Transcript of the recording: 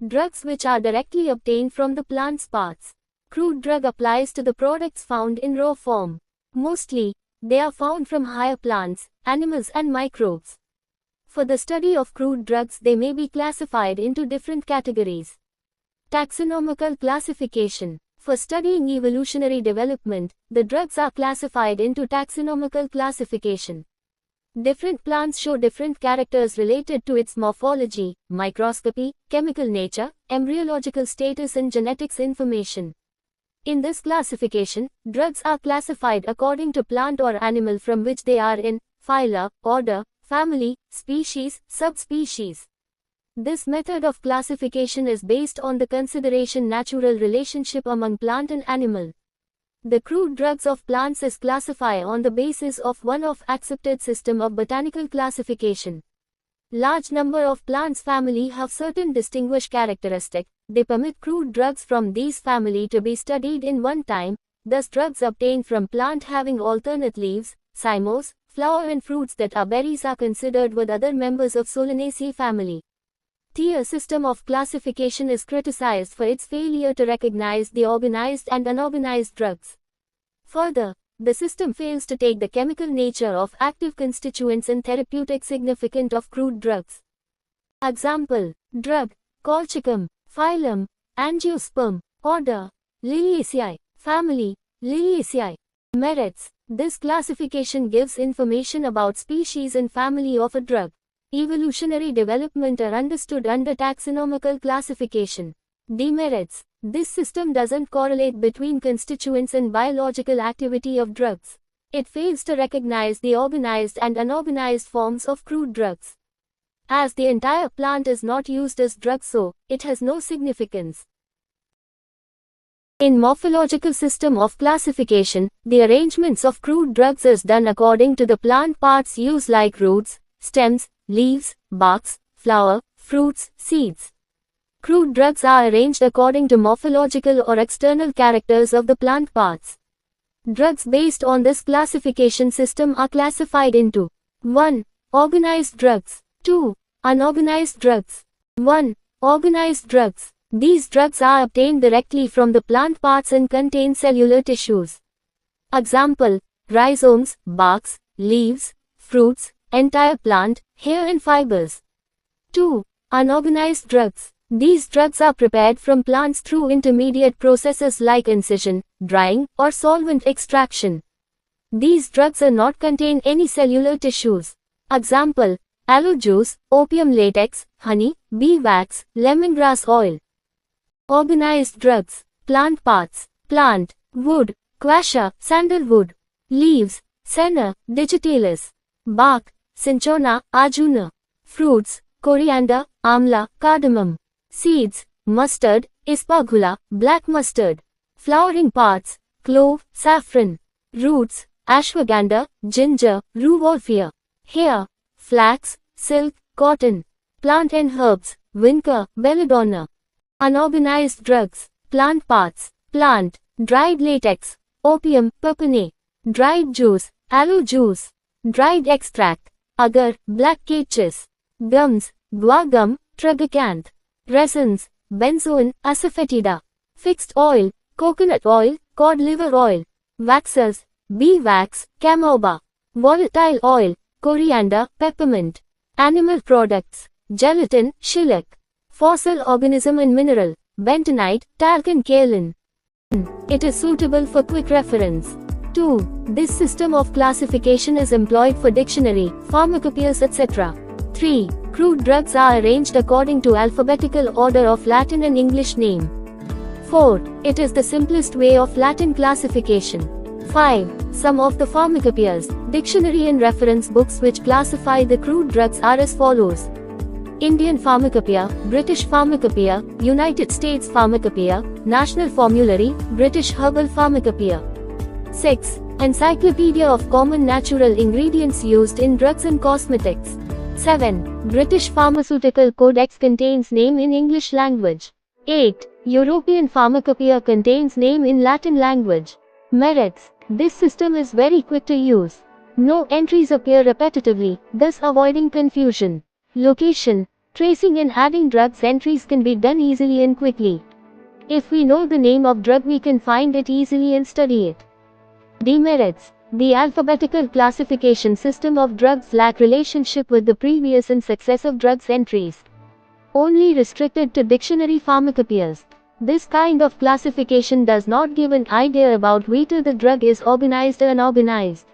Drugs which are directly obtained from the plant's parts. Crude drug applies to the products found in raw form. Mostly, they are found from higher plants, animals and microbes. For the study of crude drugs, they may be classified into different categories. Taxonomical classification. For studying evolutionary development, the drugs are classified into taxonomical classification. Different plants show different characters related to its morphology, microscopy, chemical nature, embryological status and genetics information. In this classification, drugs are classified according to plant or animal from which they are in, phyla, order, family, species, subspecies. This method of classification is based on the consideration natural relationship among plant and animal. The crude drugs of plants is classified on the basis of one of accepted system of botanical classification. Large number of plants family have certain distinguished characteristic. They permit crude drugs from these family to be studied in one time. Thus drugs obtained from plant having alternate leaves, cymos, flower and fruits that are berries are considered with other members of Solanaceae family. Tier system of classification is criticized for its failure to recognize the organized and unorganized drugs. Further, the system fails to take the chemical nature of active constituents and therapeutic significance of crude drugs. Example: drug, colchicum, phylum, angiosperm, order, Liliaceae, family, Liliaceae. Merits: this classification gives information about species and family of a drug. Evolutionary development are understood under taxonomical classification. Demerits: this system doesn't correlate between constituents and biological activity of drugs. It fails to recognize the organized and unorganized forms of crude drugs. As the entire plant is not used as drug, so it has no significance. In morphological system of classification, the arrangements of crude drugs is done according to the plant parts used like roots, stems, leaves, barks, flower, fruits, seeds. Crude drugs are arranged according to morphological or external characters of the plant parts. Drugs based on this classification system are classified into 1. Organized drugs. 2. Unorganized drugs. 1. Organized drugs. These drugs are obtained directly from the plant parts and contain cellular tissues. Example: rhizomes, barks, leaves, fruits, entire plant, hair and fibers. 2. Unorganized drugs. These drugs are prepared from plants through intermediate processes like incision, drying, or solvent extraction. These drugs are not contain any cellular tissues. Example: aloe juice, opium latex, honey, bee wax, lemongrass oil. Organized drugs. Plant parts: plant, wood, quassia, sandalwood. Leaves: senna, digitalis. Bark: cinchona, arjuna. Fruits: coriander, amla, cardamom. Seeds: mustard, ispagula, black mustard. Flowering parts: clove, saffron. Roots: ashwagandha, ginger, rue wolfia. Hair: flax, silk, cotton. Plant and herbs: vinca, belladonna. Unorganized drugs. Plant parts: plant, dried latex, opium, papané. Dried juice, aloe juice. Dried extract, agar, black caches. Gums: guar gum, tragacanth. Resins: benzoin, asafoetida. Fixed oil: coconut oil, cod liver oil. Waxes: bee wax, camoba. Volatile oil: coriander, peppermint. Animal products: gelatin, shellac. Fossil organism and mineral: bentonite, talc and kaolin. It is suitable for quick reference. 2. This system of classification is employed for dictionary, pharmacopoeias, etc. 3. Crude drugs are arranged according to alphabetical order of Latin and English name. 4. It is the simplest way of Latin classification. 5. Some of the pharmacopoeias, dictionary and reference books which classify the crude drugs are as follows: Indian Pharmacopoeia, British Pharmacopoeia, United States Pharmacopoeia, National Formulary, British Herbal Pharmacopoeia. 6. Encyclopedia of Common Natural Ingredients Used in Drugs and Cosmetics. 7. British Pharmaceutical Codex contains name in English language. 8. European Pharmacopoeia contains name in Latin language. Merits: this system is very quick to use. No entries appear repetitively, thus avoiding confusion. Location: Tracing and adding drugs entries can be done easily and quickly. If we know the name of drug, we can find it easily and study it. Demerits. The alphabetical classification system of drugs lack relationship with the previous and successive drugs entries. Only restricted to dictionary pharmacopoeias. This kind of classification does not give an idea about whether the drug is organized or unorganized.